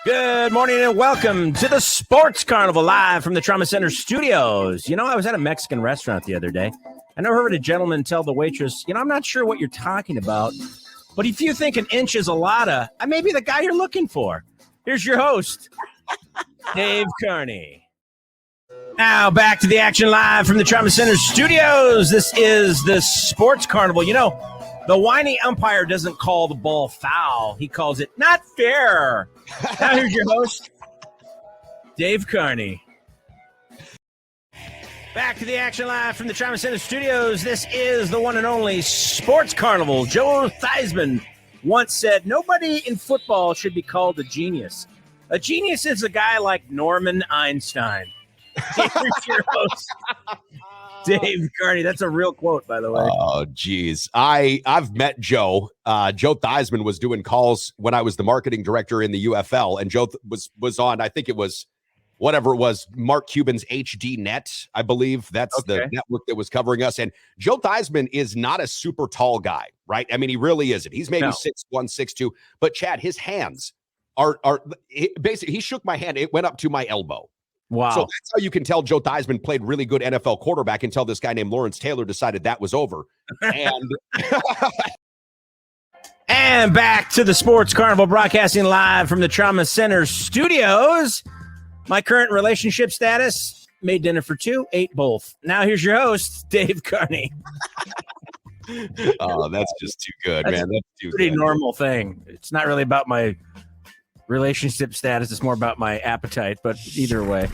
Good morning and welcome to the Sports Carnival live from the Trauma Center studios. You know, I was at a Mexican restaurant the other day. I never heard a gentleman tell the waitress, I'm not sure what you're talking about, but if you think an inch is a lotta, I may be the guy you're looking for. Here's your host, Dave Kearney. Now back to the action live from the Trauma Center studios. This is the Sports Carnival. You know, the whiny umpire doesn't call the ball foul. He calls it not fair. Now here's your host, Dave Kearney. Back to the action live from the Trauma Center studios. This is the one and only Sports Carnival. Joe Theismann once said, nobody in football should be called a genius. A genius is a guy like Norman Einstein. Here's your host, Dave Kearney. That's a real quote, by the way. Oh, geez. I've met Joe. Joe Theismann was doing calls when I was the marketing director in the UFL, and Joe was on, I think it was whatever it was, Mark Cuban's HD Net, I believe. That's the network that was covering us. And Joe Theismann is not a super tall guy, right? I mean, he really isn't. He's maybe 6'1", 6'2". But, Chad, his hands are basically, he shook my hand. It went up to my elbow. Wow. So that's how you can tell Joe Theismann played really good NFL quarterback until this guy named Lawrence Taylor decided that was over. And and back to the Sports Carnival, broadcasting live from the Trauma Center studios. My current relationship status, made dinner for two, ate both. Now here's your host, Dave Kearney. Oh, that's just too good, man. That's too pretty good. Normal thing. It's not really about my relationship status. It's more about my appetite, but either way.